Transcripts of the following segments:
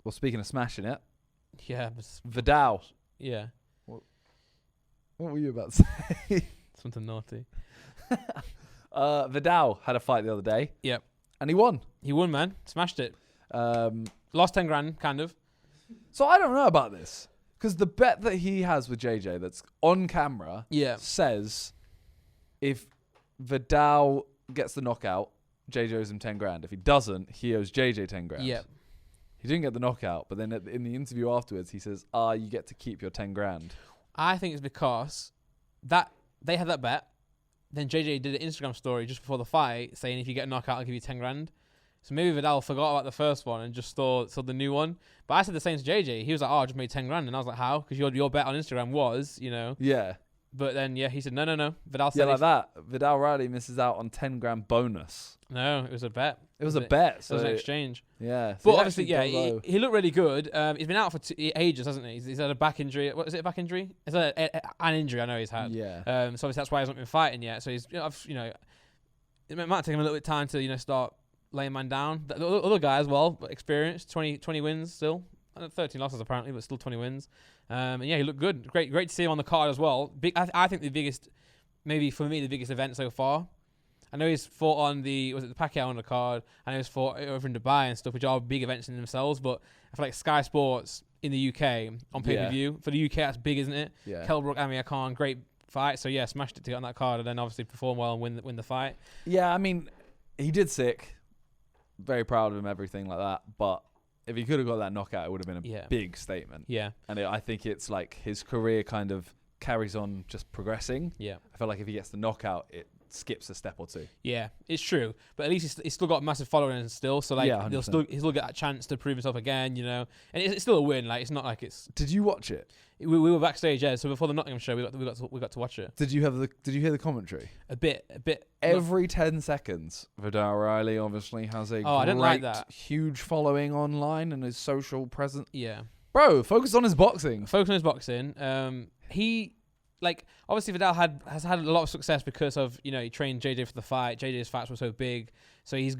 Well, speaking of smashing it, Yeah. Viddal. Yeah. What were you about to say? Something naughty. Viddal had a fight the other day. Yep. And he won. He won, man. Smashed it. Lost 10 grand, kind of. So I don't know about this. Because the bet that he has with JJ that's on camera says if Viddal gets the knockout, JJ owes him 10 grand. If he doesn't, he owes JJ 10 grand. Yep. He didn't get the knockout, but then in the interview afterwards, he says, you get to keep your 10 grand. I think it's because that they had that bet. Then JJ did an Instagram story just before the fight saying if you get a knockout, I'll give you 10 grand. So maybe Viddal forgot about the first one and just saw the new one. But I said the same to JJ. He was like, I just made 10 grand. And I was like, how? Because your bet on Instagram was, Yeah. But then, he said, no. Viddal said like that. Viddal Riley misses out on 10 grand bonus. No, it was a bet. It was a bet. So it was an exchange. Yeah. So but obviously, he looked really good. He's been out for ages, hasn't he? He's had a back injury. What is it, a back injury? It's an injury I know he's had. Yeah. So obviously that's why he hasn't been fighting yet. So he's, it might take him a little bit of time to, start laying man down. The other guy as well, experienced, 20 wins still. 13 losses apparently, but still 20 wins. And he looked good. Great to see him on the card as well. I think the biggest, maybe for me, the biggest event so far. I know he's fought on the Pacquiao on the card. I know he's fought over in Dubai and stuff, which are big events in themselves. But I feel like Sky Sports in the UK on pay-per-view. For the UK, that's big, isn't it? Yeah. Kell Brook, Amir Khan, great fight. So, smashed it to get on that card and then obviously perform well and win the fight. Yeah, I mean, he did sick. Very proud of him, everything like that. But if he could have got that knockout, it would have been a big statement. Yeah. And I think it's like his career kind of carries on just progressing. Yeah. I feel like if he gets the knockout, it skips a step or two. Yeah, it's true. But at least he's still got a massive following still. So, like, he'll still get that chance to prove himself again, And it's still a win. Like, it's not like it's... Did you watch it? We were backstage, So before the Nottingham show, we got to watch it. Did you hear the commentary? A bit. Every 10 seconds, Viddal Riley obviously has a I didn't like that. Huge following online and his social presence. Yeah. Bro, focus on his boxing. He, like, obviously Viddal has had a lot of success because of, he trained JJ for the fight. JJ's fights were so big. So he's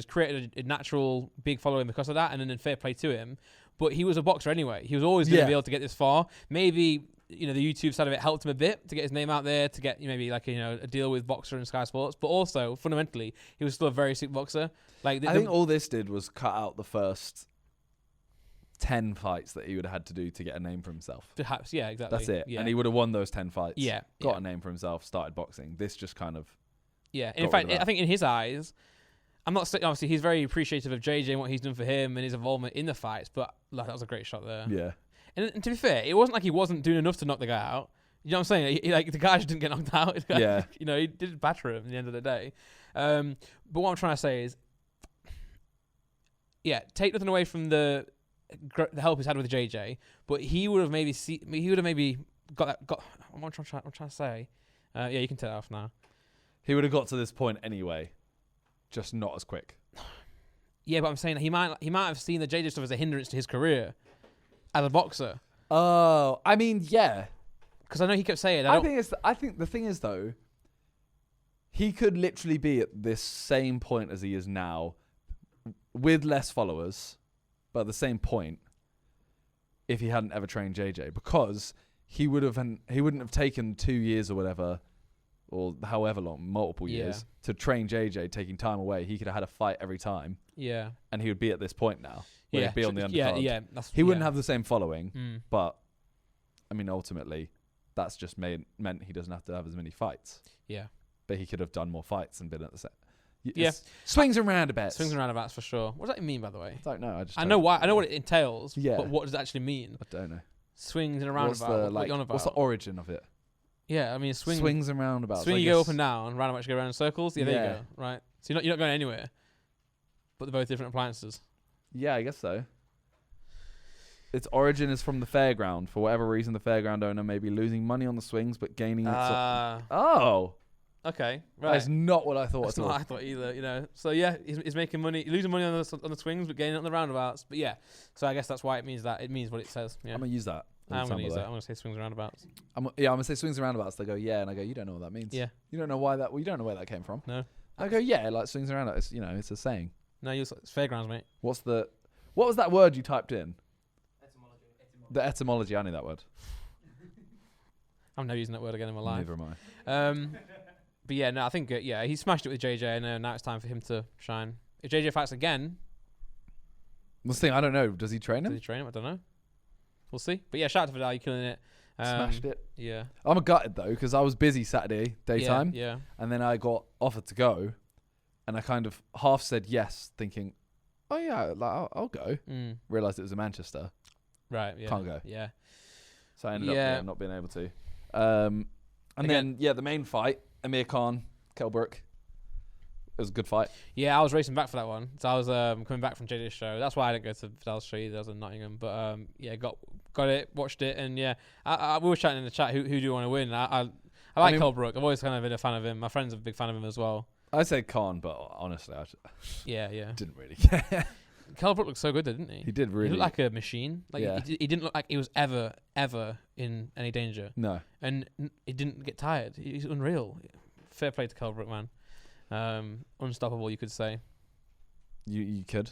created a natural big following because of that, and then fair play to him. But he was a boxer anyway. He was always going to be able to get this far. Maybe, the YouTube side of it helped him a bit to get his name out there, to get maybe like, a deal with Boxer and Sky Sports. But also, fundamentally, he was still a very sick boxer. Like I think all this did was cut out the first 10 fights that he would have had to do to get a name for himself. Perhaps, yeah, exactly. That's it. Yeah. And he would have won those 10 fights. Yeah. Got a name for himself, started boxing. This just kind of... Yeah. In fact, I think in his eyes... I'm not saying, obviously, he's very appreciative of JJ and what he's done for him and his involvement in the fights, but like, that was a great shot there. Yeah. And to be fair, it wasn't like he wasn't doing enough to knock the guy out. You know what I'm saying? The guy just didn't get knocked out. Yeah. He did batter him at the end of the day. But what I'm trying to say is, take nothing away from the help he's had with JJ, but he would have maybe got that. I'm trying to say. You can tell it off now. He would have got to this point anyway. Just not as quick. Yeah, but I'm saying that he might have seen the JJ stuff as a hindrance to his career as a boxer. Oh, I mean, yeah. Because I know he kept saying... I think the thing is, though, he could literally be at this same point as he is now with less followers, but at the same point if he hadn't ever trained JJ, because he wouldn't have taken 2 years or whatever, or however long, multiple years, to train JJ, taking time away. He could have had a fight every time. Yeah. And he would be at this point now. Where he'd be on the undercard. Yeah. He wouldn't have the same following, but, I mean, ultimately, that's just meant he doesn't have to have as many fights. Yeah. But he could have done more fights and been at the set. Yeah. Swings and roundabouts. Swings and roundabouts, for sure. What does that mean, by the way? I don't know. I know what it entails, but what does it actually mean? I don't know. Swings and a roundabout. What's the origin of it? Yeah, I mean, swings and roundabouts. Swing, you go up and down, roundabouts you go around in circles. Yeah, there you go. Right. So you're not going anywhere, but they're both different appliances. Yeah, I guess so. Its origin is from the fairground. For whatever reason, the fairground owner may be losing money on the swings, but gaining its... Oh! Okay, right. That's not what I thought. That's not what I thought either, So yeah, he's making money, losing money on the swings, but gaining on the roundabouts. But yeah, so I guess that's why it means that. It means what it says. Yeah. I'm going to use that. I'm going to use that. I'm going to say swings and roundabouts. I'm going to say swings and roundabouts. They go, yeah, and I go, you don't know what that means. Yeah. You don't know why that... Well, you don't know where that came from. No. I go, yeah, like swings and roundabouts. It's a saying. No, it's fairgrounds, mate. What's What was that word you typed in? The etymology. I knew that word. I'm never using that word again in my life. Neither am I. But yeah, no, I think he smashed it with JJ, and now it's time for him to shine. If JJ fights again, Well, the thing, I don't know. Does he train him? does he train him? I don't know. We'll see. But yeah, shout out to Viddal, you're killing it. Smashed it. Yeah. I'm gutted though because I was busy Saturday daytime, Yeah. and then I got offered to go, and I kind of half said yes, thinking, "Oh yeah, like, I'll go." Realised it was in Manchester. Right. Yeah. Can't go. Yeah. So I ended up not being able to. And Again, then the main fight, Amir Khan, Kell Brook. It was a good fight. Yeah, I was racing back for that one. So I was coming back from JJ's show. That's why I didn't go to Viddal's show either. I was in Nottingham. But got it, watched it, and we were chatting in the chat. Who do you want to win? I like Kell Brook. I've always kind of been a fan of him. My friend's a big fan of him as well. I say Khan, but honestly, I didn't really care. Kell Brook looked so good, didn't he? He did really. He looked like a machine. Like he didn't look like he was ever in any danger. No. And he didn't get tired. He's unreal. Fair play to Kell Brook, man. Unstoppable, you could say. You could.